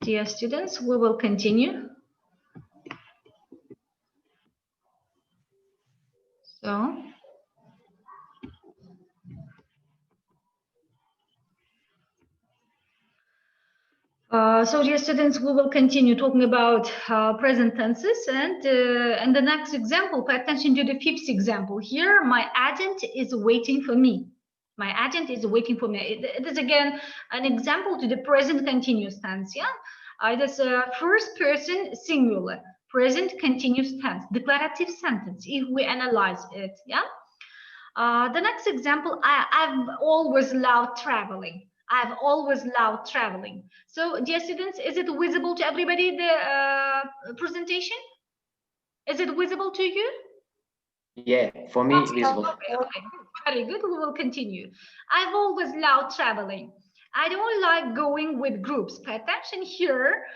Dear students, we will continue. So dear students, we will continue talking about present tenses, and the next example, pay attention to the fifth example. Here, my agent is waiting for me. My agent is waiting for me. It is again an example to the present continuous tense. Yeah, it is a first person singular, present continuous tense, declarative sentence. If we analyze it, yeah. The next example, I've always loved traveling. I've always loved traveling. So, dear students, is it visible to everybody, the presentation? Is it visible to you? Yeah, for me, visible. Okay, very good. We will continue. I've always loved traveling. I don't like going with groups. Pay attention here.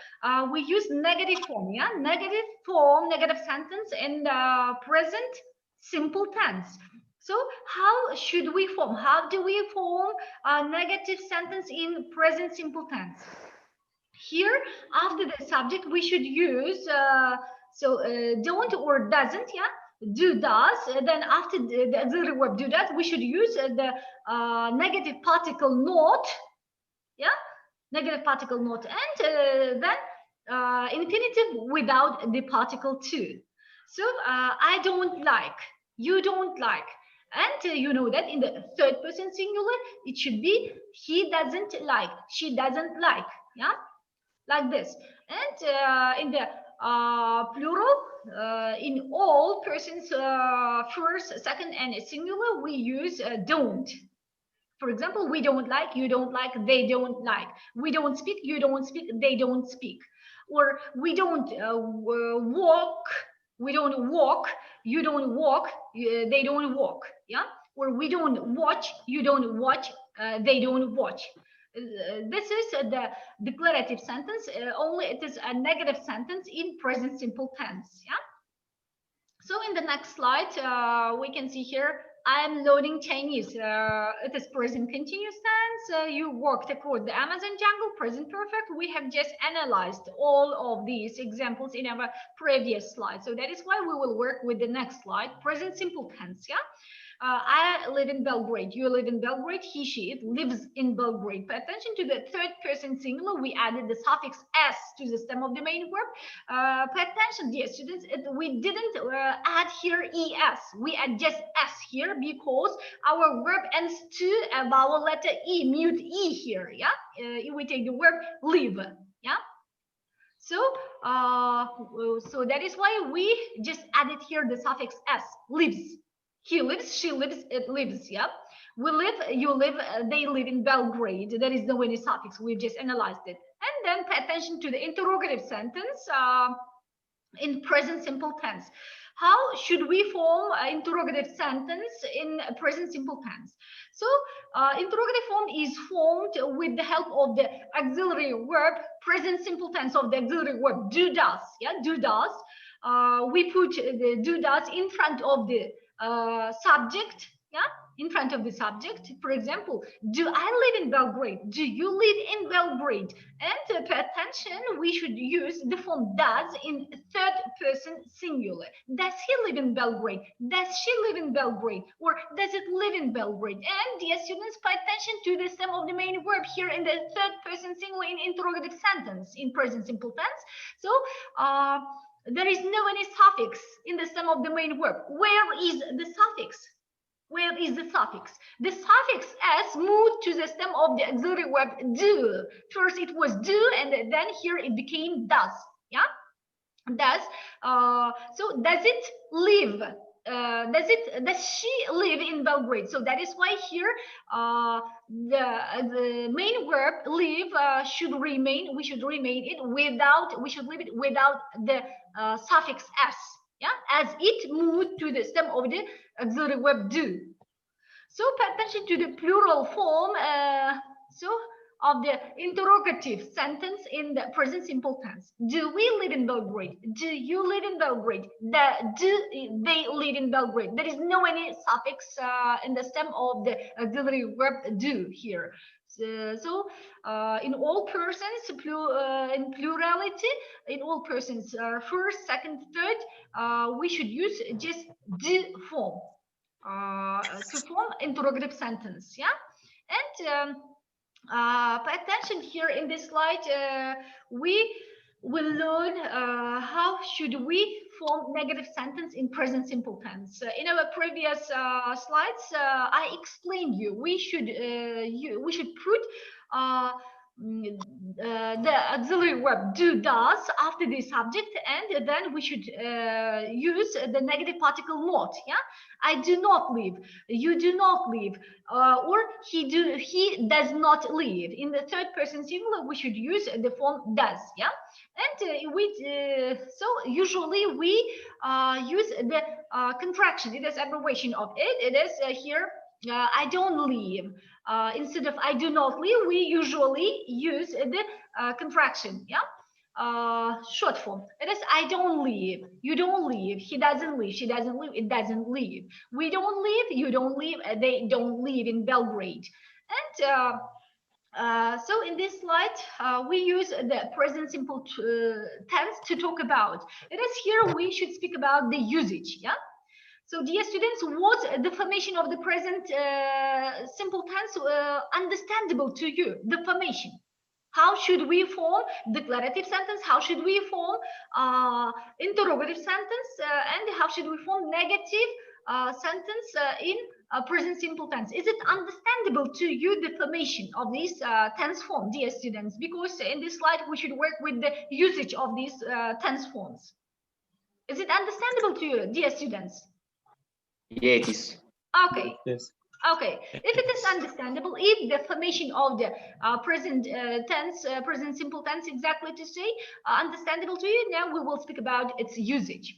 We use negative form, yeah? Negative form, negative sentence in the present simple tense. So how should we form? How do we form a negative sentence in present simple tense? Here, after the subject, we should use don't or doesn't, yeah? Do, does. Then after the auxiliary verb do, does, we should use the negative particle not, yeah? Negative particle not, and then infinitive without the particle to. So I don't like, you don't like. And you know that in the third person singular, it should be he doesn't like, she doesn't like, yeah? Like this. And in the plural, in all persons, first, second, and singular, we use don't. For example, we don't like, you don't like, they don't like. We don't speak, you don't speak, they don't speak. Or we don't walk, we don't walk, you don't walk, they don't walk. Yeah. Or we don't watch, you don't watch, they don't watch. This is the declarative sentence, only it is a negative sentence in present simple tense. Yeah. So in the next slide, we can see here, I'm learning Chinese. It is present continuous tense. You worked across the Amazon jungle, present perfect. We have just analyzed all of these examples in our previous slide. So that is why we will work with the next slide, present simple tense. Yeah. I live in Belgrade. You live in Belgrade. He, she, it lives in Belgrade. Pay attention to the third person singular. We added the suffix s to the stem of the main verb. Pay attention, dear students. We didn't add here es. We add just s here because our verb ends to a vowel letter e, mute e here. Yeah. We take the verb live. Yeah. So, so that is why we just added here the suffix s, lives. He lives, she lives, it lives. Yeah. We live, you live, they live in Belgrade. There is no any suffix. We've just analyzed it. And then pay attention to the interrogative sentence in present simple tense. How should we form an interrogative sentence in present simple tense? So interrogative form is formed with the help of the auxiliary verb, present simple tense of the auxiliary verb do, does. Yeah, do, does. We put the do, does in front of the subject, yeah, in front of the subject. For example, do I live in Belgrade? Do you live in Belgrade? And pay attention, we should use the form does in third person singular. Does he live in Belgrade? Does she live in Belgrade? Or does it live in Belgrade? And dear students, pay attention to the stem of the main verb here in the third person singular in interrogative sentence in present simple tense. So there is no any suffix in the stem of the main verb. Where is the suffix? Where is the suffix? The suffix s moved to the stem of the auxiliary verb do. First it was do, and then here it became does. Yeah, does. So does it live? Does she live in Belgrade? So that is why here the main verb live should remain. We should remain it without. We should leave it without the suffix s. Yeah, as it moved to the stem of the auxiliary verb do. So pay attention to the plural form. Of the interrogative sentence in the present simple tense. Do we live in Belgrade? Do you live in Belgrade? Do they live in Belgrade? There is no any suffix in the stem of the auxiliary verb do here. In all persons, in plurality, in all persons, first, second, third, we should use just the form to form interrogative sentence. Yeah, and pay attention here in this slide. We will learn how should we form negative sentence in present simple tense. In our previous slides, I explained you we should put the auxiliary verb do, does after the subject, and then we should use the negative particle not. Yeah, I do not live, you do not live, or he does not live. In the third person singular, we should use the form does. Yeah, and so usually we use the contraction. It is abbreviation of it. It is here. I don't live. Instead of I do not live, we usually use the contraction. Yeah. Short form. It is I don't live, you don't live, he doesn't live, she doesn't live, it doesn't live. We don't live, you don't live, they don't live in Belgrade. And so in this slide, we use the present simple tense to talk about. It is here we should speak about the usage. Yeah. So, dear students, what the formation of the present simple tense understandable to you? The formation. How should we form declarative sentence? How should we form interrogative sentence? And how should we form negative sentence in present simple tense? Is it understandable to you, the formation of this tense form, dear students? Because in this slide, we should work with the usage of these tense forms. Is it understandable to you, dear students? Yeah, it is. Okay. Yes. Okay, if it is understandable, if the formation of the present tense, present simple tense, exactly to say, understandable to you, now we will speak about its usage.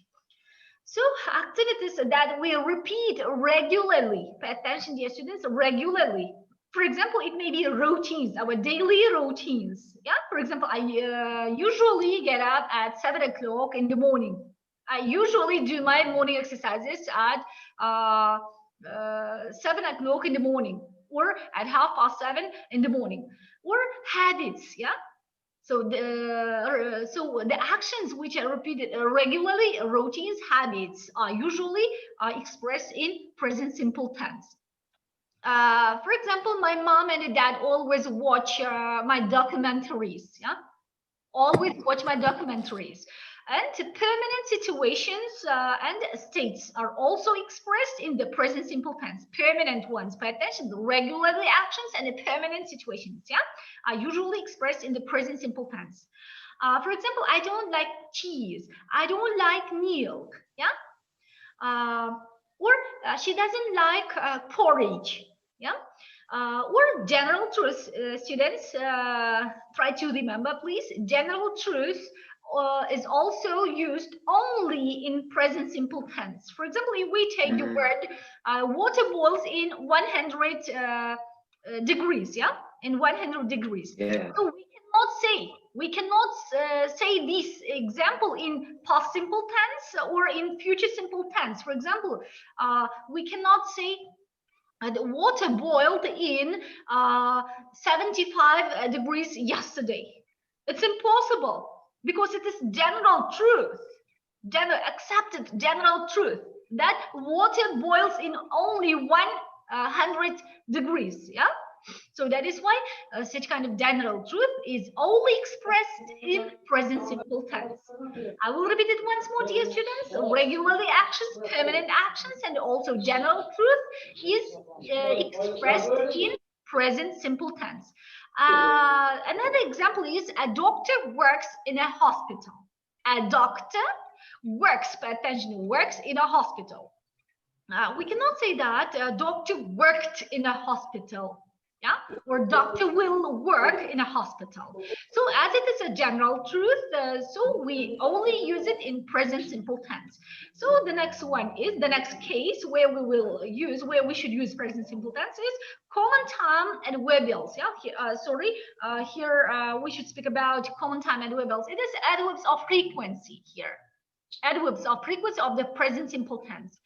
So, activities that we repeat regularly. Pay attention, dear students, regularly. For example, it may be routines, our daily routines. Yeah, for example, I usually get up at 7 o'clock in the morning. I usually do my morning exercises at 7 o'clock in the morning, or at 7:30 in the morning, or habits. Yeah. So the actions which are repeated regularly, routines, habits, are usually expressed in present simple tense. For example, my mom and dad always watch my documentaries. Yeah, always watch my documentaries. And permanent situations and states are also expressed in the present simple tense. Permanent ones, pay attention, the regularly actions and the permanent situations, yeah, are usually expressed in the present simple tense. For example, I don't like cheese. I don't like milk, yeah. Or she doesn't like porridge, yeah. Or general truth, students, try to remember, please. General truth is also used only in present simple tense. For example, if we take the word water boils in 100 degrees, yeah, in 100 degrees. Yeah. So we cannot say this example in past simple tense or in future simple tense. For example, we cannot say the water boiled in 75 degrees yesterday. It's impossible because it is general truth, accepted general truth that water boils in only 100 degrees. Yeah. So that is why such kind of general truth is only expressed in present simple tense. I will repeat it once more, dear students. Regularly actions, permanent actions, and also general truth is expressed in present simple tense. Another example is a doctor works in a hospital. A doctor works, pay attention, works in a hospital. We cannot say that a doctor worked in a hospital. Yeah, or doctor will work in a hospital. So as it is a general truth, so we only use it in present simple tense. So the next one is the next case where we should use present simple tense is common time and verbals. Yeah, here we should speak about common time and verbals. It is adverbs of frequency here. Adverbs of frequency of the present simple tense.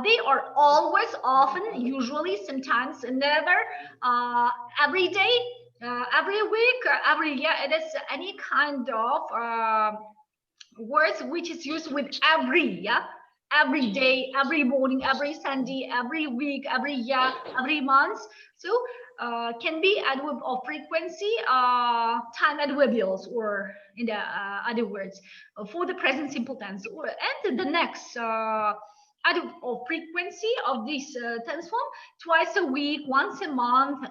They are always, often, usually, sometimes, never, every day, every week, every year. It is any kind of words which is used with every, yeah, every day, every morning, every Sunday, every week, every year, every month. So can be adverb of frequency, time adverbials, or in the other words, for the present simple tense. And the next adverb of frequency of this tense form: twice a week, once a month,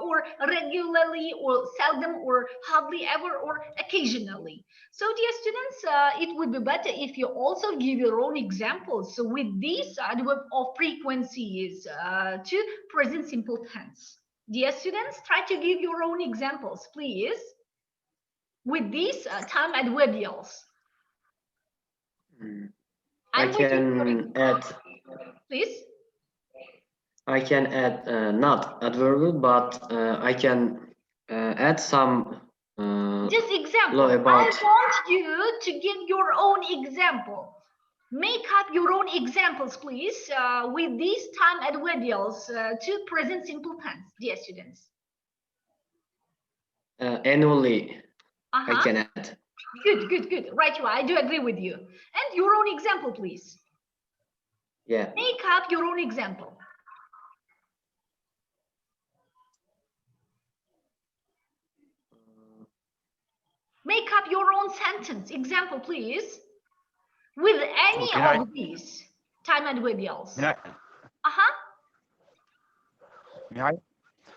or regularly, or seldom, or hardly ever, or occasionally. So, dear students, it would be better if you also give your own examples. So, with these adverb of frequencies to present simple tense. Dear students, try to give your own examples, please, with these time adverbials. I can add. Please. I can add not adverbial, but I can add some. Just example. About. I want you to give your own example. Make up your own examples, please, with these time adverbials to present simple tense, dear students. Annually, I can add. Good, good, good. Right, I do agree with you. And your own example, please. Yeah. Make up your own example. Make up your own sentence. Example, please. With any of these time adverbials. May I?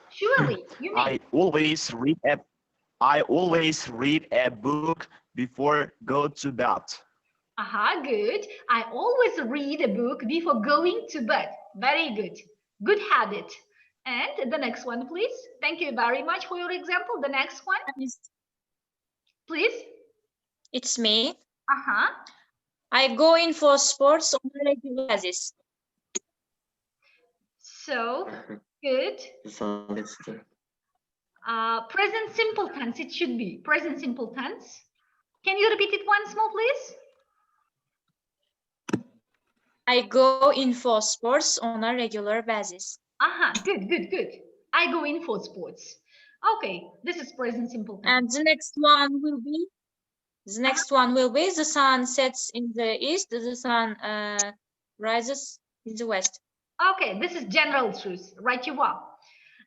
Surely, you may. I always read a book before go to bed. Good. I always read a book before going to bed. Very good. Good habit. And the next one, please. Thank you very much for your example. The next one. Please. It's me. I go in for sports on a regular basis. So, good. Present simple tense, it should be. Present simple tense. Can you repeat it once more, please? I go in for sports on a regular basis. Good, good, good. I go in for sports. Okay, this is present simple tense. And the next one will be, the sun sets in the east, the sun rises in the west. Okay, this is general truth. Right, you are.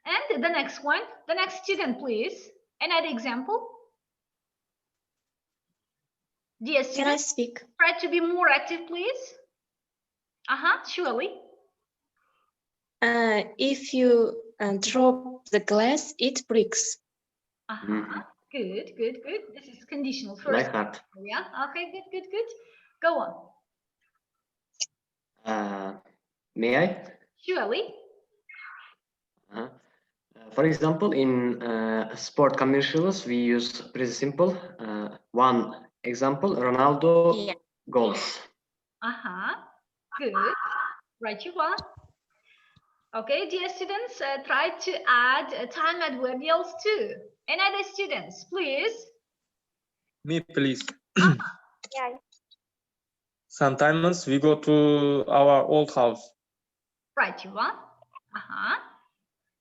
And the next one, the next student, please. Another example. Dear student, can I speak? Try to be more active, please. Surely. If you drop the glass, it breaks. Good, good, good. This is conditional first. Like that. Yeah. Okay. Good, good, good. Go on. May I? Surely. For example, in sport commercials, we use present simple. One example: Ronaldo goals. Good. Right, you are. Okay, dear students, try to add time adverbials too. Another students, please. Me, please. Sometimes we go to our old house. Right, you are.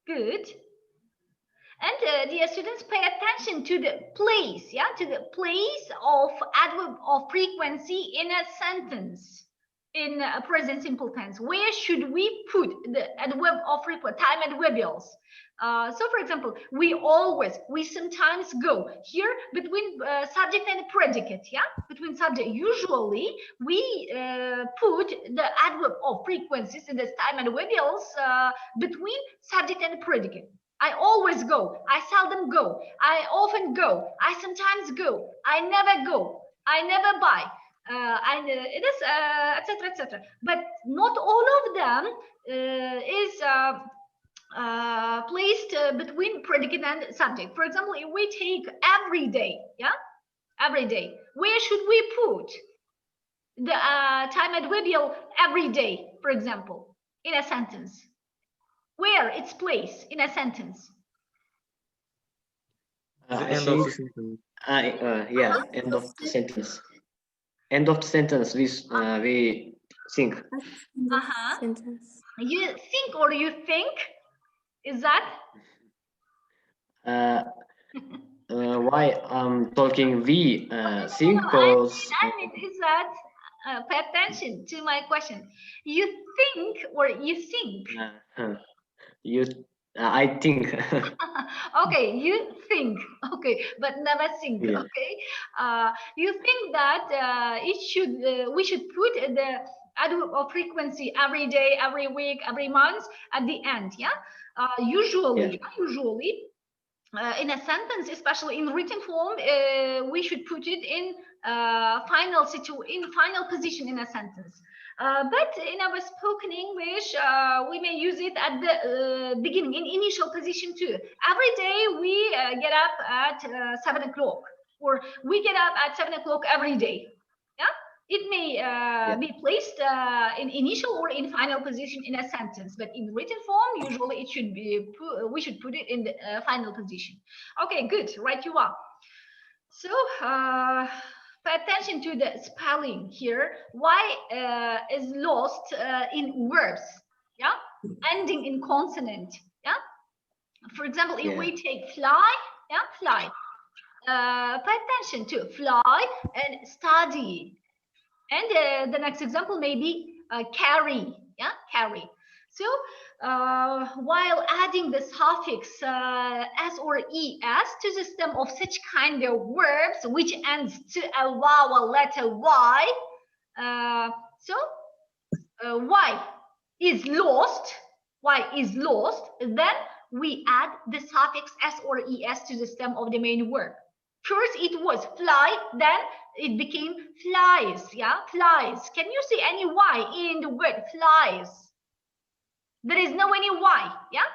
Good. And dear students, pay attention to the place, to the place of adverb of frequency in a sentence. In a present simple tense, where should we put the adverb of frequency, time adverbials? So, for example, we sometimes go here between subject and predicate, between subject. Usually, we put the adverb of frequencies in this time adverbials between subject and predicate. I always go. I seldom go. I often go. I sometimes go. I never go. I never buy. And it is etc., etc. But not all of them is placed between predicate and subject. For example, if we take every day, every day, where should we put the time adverbial every day, for example, in a sentence? Where its place in a sentence? End of the sentence. End of the sentence. End of the sentence. We think. Sentence. You think or you think? Is that? Why I'm talking we think because I mean, is that? Pay attention to my question. You think or you think? you I think. Okay, you think. Okay, but never think. Yeah. Okay, you think that we should put the adverb of frequency every day, every week, every month at the end. Yeah, usually in a sentence, especially in written form, we should put it in final position in a sentence. But in our spoken English, we may use it at the beginning, in initial position too. Every day we get up at 7 o'clock, or we get up at 7 o'clock every day. Yeah, it may be placed in initial or in final position in a sentence, but in written form, usually it should be we should put it in the final position. Okay, good, right you are. So pay attention to the spelling here. Y is lost in verbs, yeah, ending in consonant, yeah. For example, if we take fly, yeah, fly. Pay attention to fly and study. And the next example may be carry, yeah, carry. So while adding the suffix s or es to the stem of such kind of verbs which ends to a vowel letter y, y is lost, then we add the suffix s or es to the stem of the main verb. First it was fly, then it became flies, yeah, flies. Can you see any y in the word flies? There is no any y, yeah.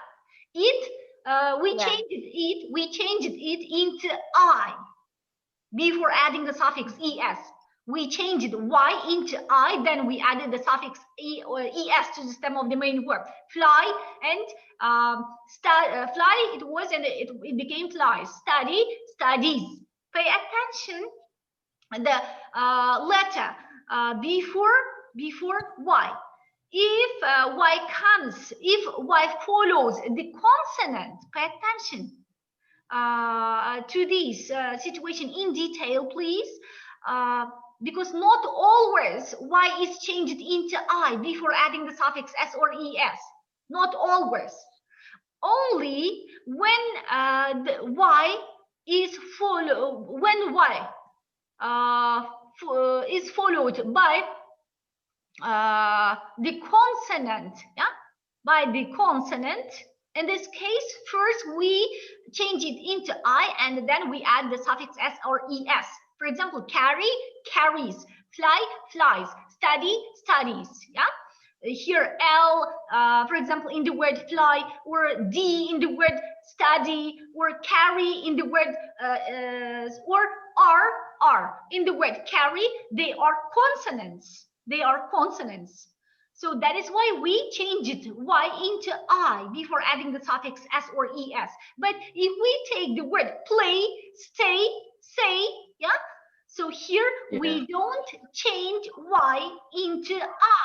We changed it into I before adding the suffix es. We changed y into I, then we added the suffix e or es to the stem of the main verb. Fly and fly it was, and it became flies. Study, studies. Pay attention the letter before y. If y follows the consonant, pay attention to this situation in detail, please, because not always y is changed into I before adding the suffix s or es. Not always. Only when the y is is followed by the consonant, yeah, by the consonant. In this case, first we change it into I, and then we add the suffix s or es. For example, carry, carries, fly, flies, study, studies. Yeah. Here L, for example, in the word fly, or D in the word study, or carry in the word or R in the word carry. They are consonants. They are consonants. So that is why we change it y into I before adding the suffix s or es. But if we take the word play, stay, say, yeah. So here we don't change y into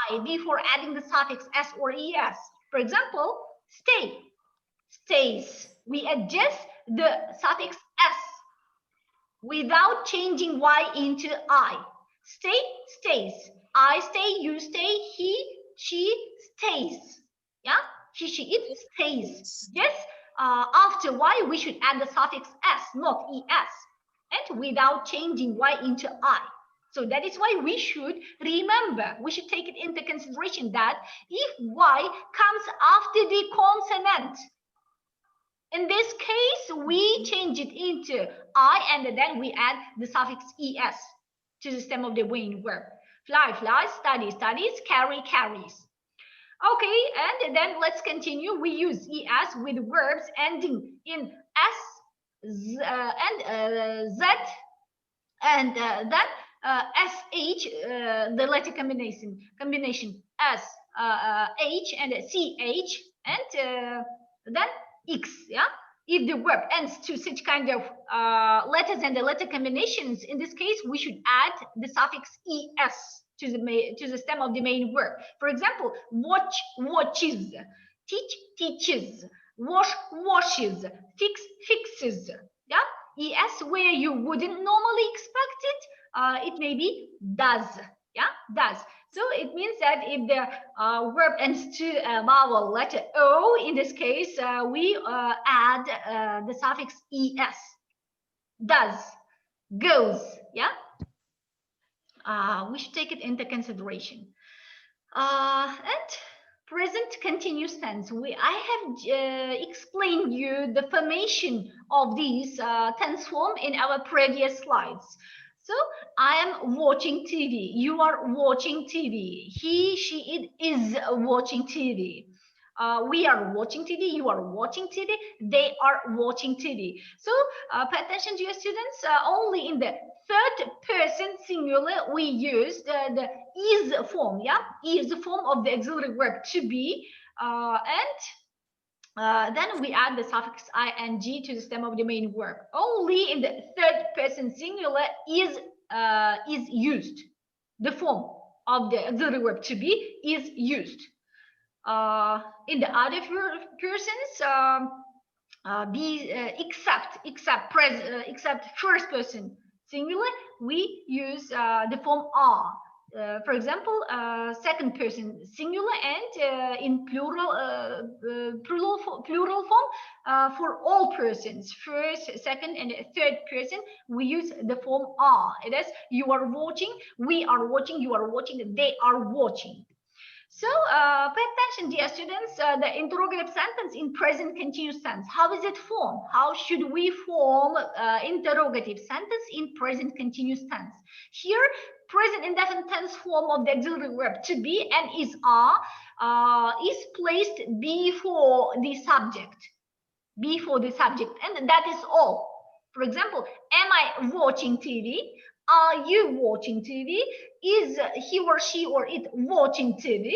I before adding the suffix s or es. For example, stay, stays. We adjust the suffix s without changing y into I. Stay, stays. I stay, you stay, he, she stays. Yeah, he, she, it stays. Yes, after y, we should add the suffix s, not es, and without changing y into I. So that is why we should remember, we should take it into consideration that if y comes after the consonant, in this case, we change it into I, and then we add the suffix es to the stem of the main verb. Fly, flies, study, studies, carry, carries. Okay, and then let's continue. We use es with verbs ending in s, z, and z, and then sh, the letter combination s, h, and ch, and then x. Yeah. If the verb ends to such kind of letters and the letter combinations, in this case, we should add the suffix es to the stem of the main verb. For example, watch, watches, teach, teaches, wash, washes, fix, fixes. Yeah, es where you wouldn't normally expect it. It may be does. Yeah, does. So it means that if the verb ends to a vowel letter O, in this case, we add the suffix es. Does, goes. Yeah, we should take it into consideration. And present continuous tense. I have explained you the formation of these tense form in our previous slides. So I am watching TV. You are watching TV. He, she, it is watching TV. We are watching TV. You are watching TV. They are watching TV. So pay attention, dear students. Only in the third person singular we use the is form. Yeah, is the form of the auxiliary verb to be, and then we add the suffix ing to the stem of the main verb. Only in the third person singular is used. The form of the auxiliary verb to be is used. In the other persons, except first person singular, we use the form are. For example, second person singular, and in plural form for all persons, first, second, and third person, we use the form are. It is you are watching, we are watching, you are watching, they are watching. So pay attention, dear students, the interrogative sentence in present continuous tense. How is it formed? How should we form interrogative sentence in present continuous tense? Here, present indefinite tense form of the auxiliary verb to be and is is placed before the subject. Before the subject, and that is all. For example, am I watching TV? Are you watching TV? Is he or she or it watching TV?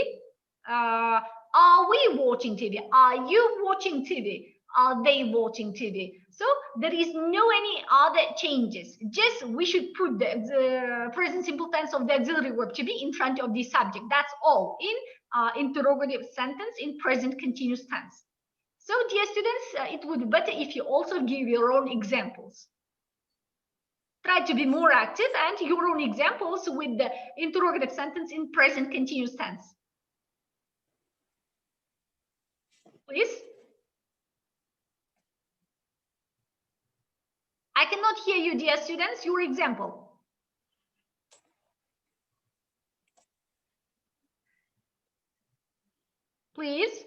Are we watching TV? Are you watching TV? Are they watching TV? So there is no any other changes. Just we should put the present simple tense of the auxiliary verb to be in front of the subject. That's all in interrogative sentence in present continuous tense. So, dear students, it would be better if you also give your own examples. Try to be more active and your own examples with the interrogative sentence in present continuous tense. Please. I cannot hear you, dear students. Your example. Please.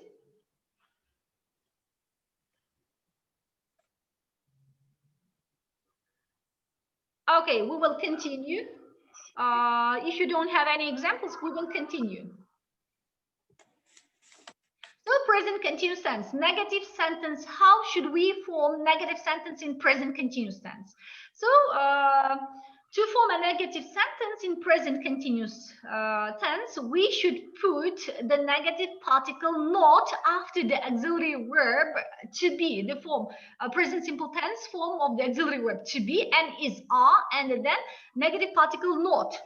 Okay, we will continue. If you don't have any examples, we will continue. So present continuous tense, negative sentence. How should we form negative sentence in present continuous tense? So to form a negative sentence in present continuous tense, we should put the negative particle not after the auxiliary verb to be, the form present simple tense form of the auxiliary verb to be and is are, and then negative particle not.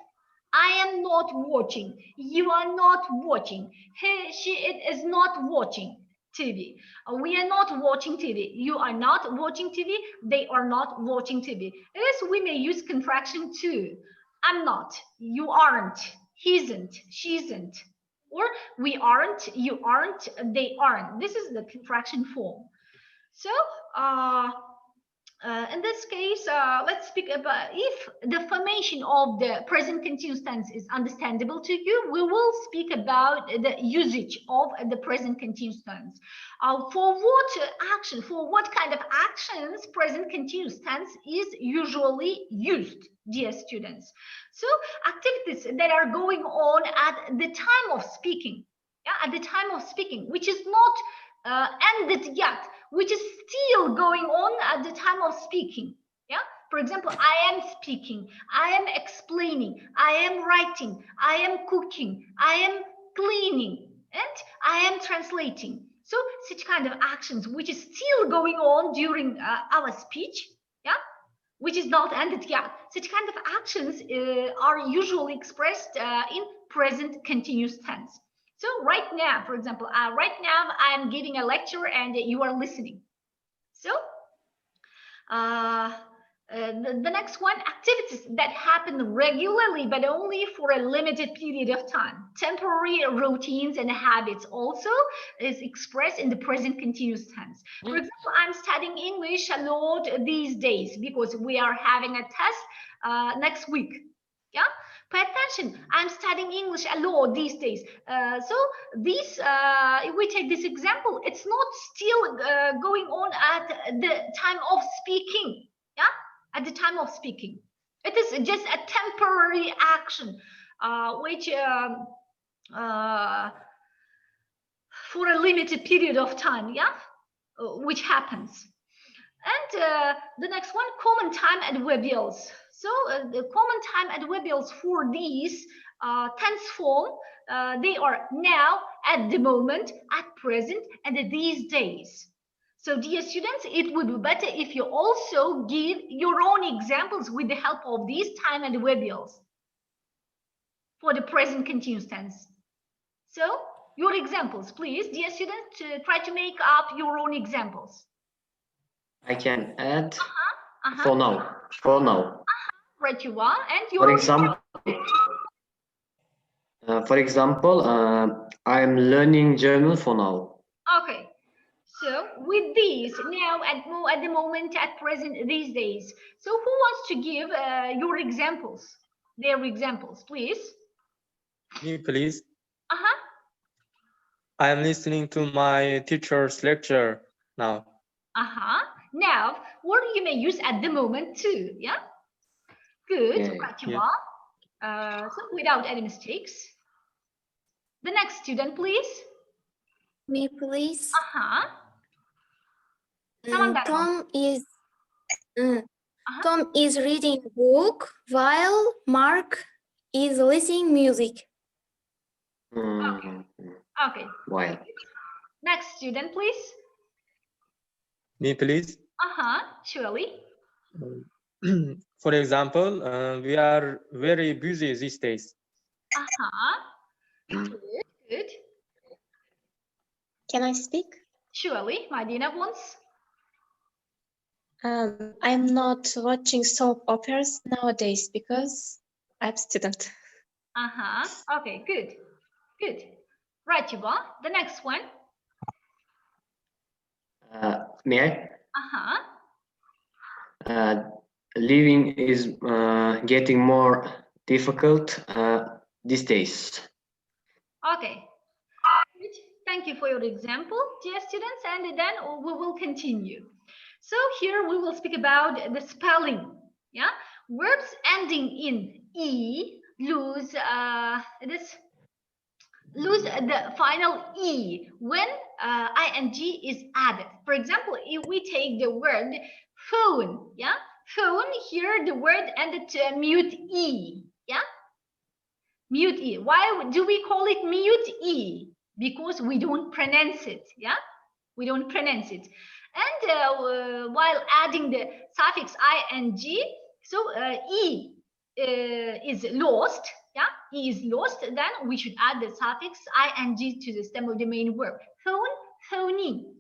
I am not watching. You are not watching. He, she, it is not watching TV. We are not watching TV. You are not watching TV. They are not watching TV. Yes, we may use contraction too. I'm not. You aren't. He isn't. She isn't. Or we aren't. You aren't. They aren't. This is the contraction form. So, in this case, let's speak about if the formation of the present continuous tense is understandable to you, we will speak about the usage of the present continuous tense. For what action, for what kind of actions present continuous tense is usually used, dear students? So activities that are going on at the time of speaking, at the time of speaking, which is not ended yet, which is still going on at the time of speaking. Yeah. For example, I am speaking, I am explaining, I am writing, I am cooking, I am cleaning, and I am translating. So such kind of actions which is still going on during our speech. Yeah. which is not ended yet. Such kind of actions are usually expressed in present continuous tense. So right now, for example, right now I am giving a lecture and you are listening. So the next one, activities that happen regularly but only for a limited period of time. Temporary routines and habits also is expressed in the present continuous tense. For example, I'm studying English a lot these days because we are having a test next week. Yeah, pay attention. I'm studying English a lot these days. So this, if we take this example, it's not still going on at the time of speaking. Yeah, at the time of speaking, it is just a temporary action, which for a limited period of time. Yeah, which happens. And the next one, common time adverbials. So the common time adverbials for these tense form, they are now, at the moment, at present, and these days. So dear students, it would be better if you also give your own examples with the help of these time adverbials for the present continuous tense. So your examples, please, dear students, try to make up your own examples. I can add for now. For now. Right, you are. And your for example, I am learning German for now. Okay. So with these now at the moment, at present, these days. So who wants to give your examples? Their examples, please. Me, please. Uh-huh. I am listening to my teacher's lecture now. Uh-huh. Now, what you may use at the moment too, yeah? Good, Yeah, Pratima. So without any mistakes. The next student, please. Me, please. Uh-huh. Someone Tom is reading a book while Mark is listening music. Okay. While. Next student, please. Me, please. Uh-huh, surely. For example, we are very busy these days. Uh-huh. Good, good. Can I speak? Surely, Madina wants. I'm not watching soap operas nowadays because I'm a student. Uh-huh. Okay, good. Good. Right, Yuba. The next one. May I? Uh-huh. Living is getting more difficult these days. Okay. Good. Thank you for your example, dear students, and then we will continue. So here we will speak about the spelling. Yeah, verbs ending in e lose the final e when ing is added. For example, if we take the word phone, yeah, phone, here the word ended to mute e, yeah, mute e. Why do we call it mute e? Because we don't pronounce it, yeah, we don't pronounce it. And while adding the suffix ing, so e is lost, yeah, e is lost, then we should add the suffix ing to the stem of the main verb. Phone, phoning,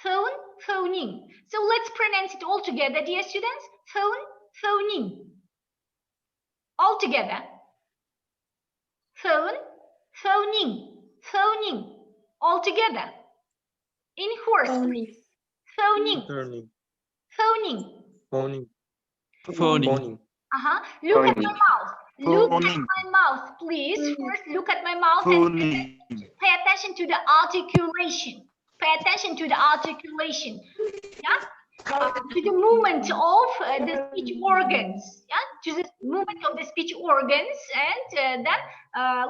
phone, phoning. So let's pronounce it all together, dear students. Phone, phoning. All together. Phone, phoning, phoning. All together. In horse. Phoning. Phoning. Phoning. Phoning. Phoning. Phoning. Look at my mouth. Look at Phoning. my mouth, please. First, look at my mouth Phoning. and pay attention to the articulation. Pay attention to the articulation. Yeah? To the movement of the speech organs. Yeah? To the movement of the speech organs. And then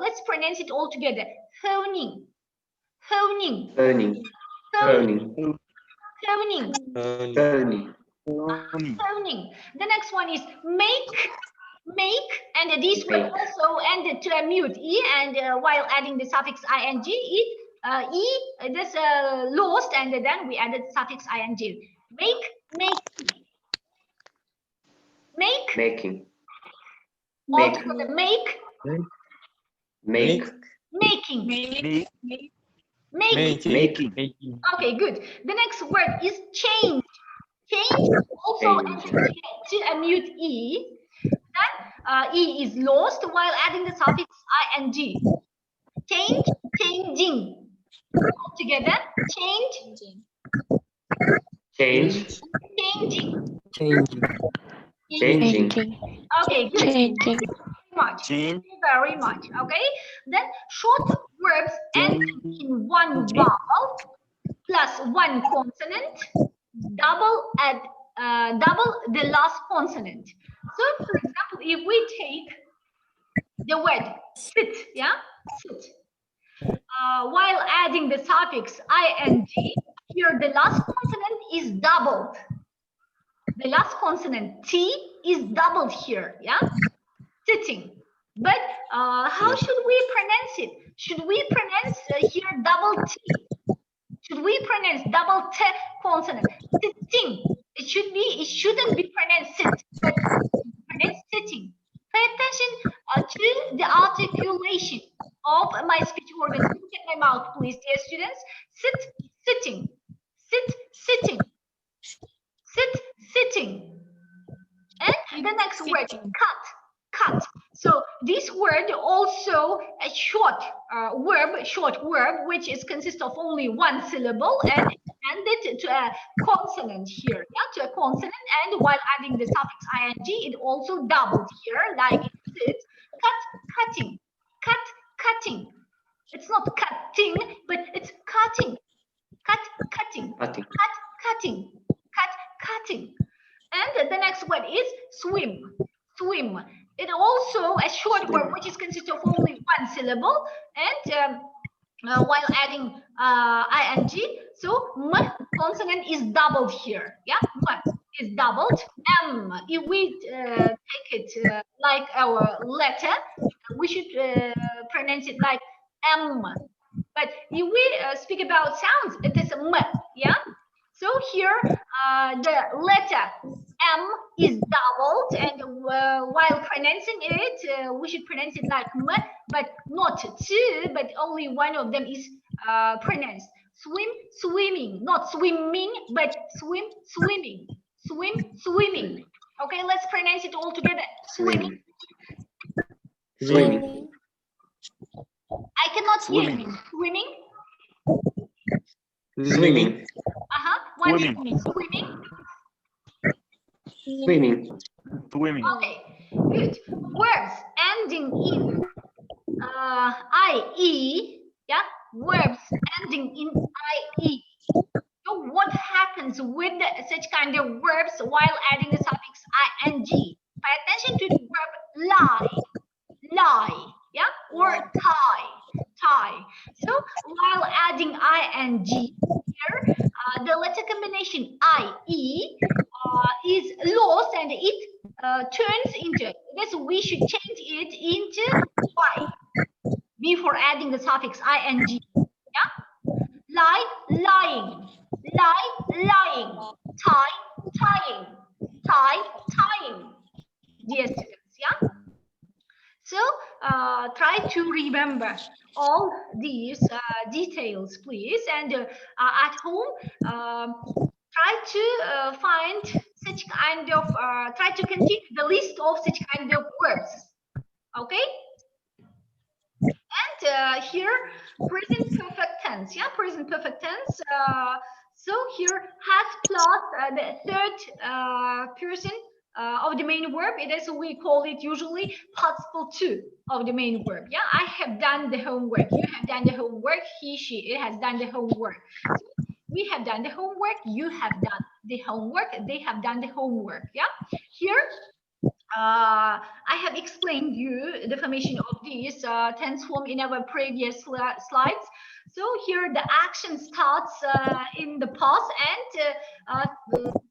let's pronounce it all together. Phoning. Phoning. Phoning. Phoning. Phoning. Phoning. Phoning. Phoning. The next one is make, and this will also end to a mute e, and while adding the suffix ing, it this lost, and then we added suffix ing. Make. Making. Altogether, make. Make. Making. Make. Making. Making. Okay, good. The next word is change. Change also Change. to a mute E. Then E is lost while adding the suffix ing. Change, changing. Altogether, change, Change. changing. Changing. Okay, good. Changing. Very much. Change. Very much. Okay. Then short verbs ending in one vowel plus one consonant double the last consonant. So, for example, if we take the word sit, yeah, sit, while adding the suffix ing, here the last consonant is doubled. The last consonant T is doubled here, yeah, sitting. But how should we pronounce it? Should we pronounce here double T? Should we pronounce double T consonant? Sitting. It shouldn't be pronounced sit, but pronounced sitting. Pay attention to the articulation of my speech organs. Look at my mouth, please, dear students. Sit, sitting. Sit, sitting. Sit, sitting. And the next word, cut. So this word also a short verb, which is consists of only one syllable and ended to a consonant here, yeah, to a consonant. And while adding the suffix ing, it also doubled here, like it sits. Cut, cutting, cutting. It's not cutting, but it's cutting. Cutting. Cutting. And the next word is swim. It also a short word which is consists of only one syllable and while adding ing, so m consonant is doubled here. Yeah, m is doubled. M. If we take it like our letter, we should pronounce it like M. But if we speak about sounds, it is m. Yeah. So here the letter M is doubled, and while pronouncing it, we should pronounce it like M, but not two, but only one of them is pronounced. Swim, swimming, not swimming, but swimming. Okay, let's pronounce it all together. Swimming. I cannot hear you. Swimming. What is Swimming. swimming? Okay, good. Words ending in IE, yeah, verbs ending in IE. So what happens with such kind of verbs while adding the suffix ing? Pay attention to the verb lie, yeah, or tie. So while adding ing here, the letter combination IE is lost and it turns into, this we should change it into Y before adding the suffix ing. Yeah, lying, tying. Dear students, yeah. So try to remember all these details, please, and at home try to find such kind of try to continue the list of such kind of verbs. Okay. And here present perfect tense, yeah, present perfect tense. So here has plus the third person of the main verb. It is, we call it usually participle 2 of the main verb. Yeah, I have done the homework. You have done the homework. He, she, it has done the homework. So we have done the homework. You have done the homework. They have done the homework. Yeah. Here, I have explained you the formation of these tense form in our previous slides. So here the action starts in the past and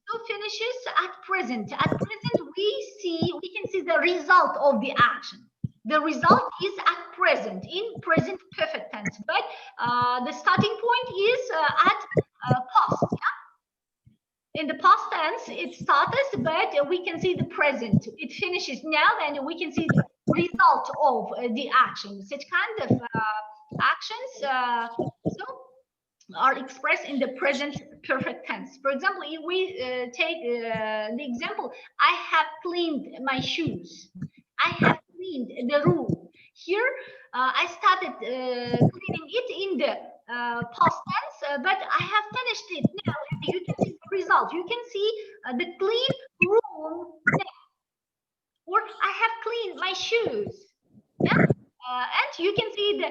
so finishes at present. At present, we can see the result of the action. The result is at present, in present perfect tense, but the starting point is at past. Yeah? In the past tense, it started, but we can see the present. It finishes now, and we can see the result of the action. Such kind of actions are expressed in the present perfect tense. For example, if we take the example, I have cleaned my shoes. I have cleaned the room. Here, I started cleaning it in the past tense, but I have finished it now, and you can see the result. You can see the clean room now. Or I have cleaned my shoes. Yeah, and you can see the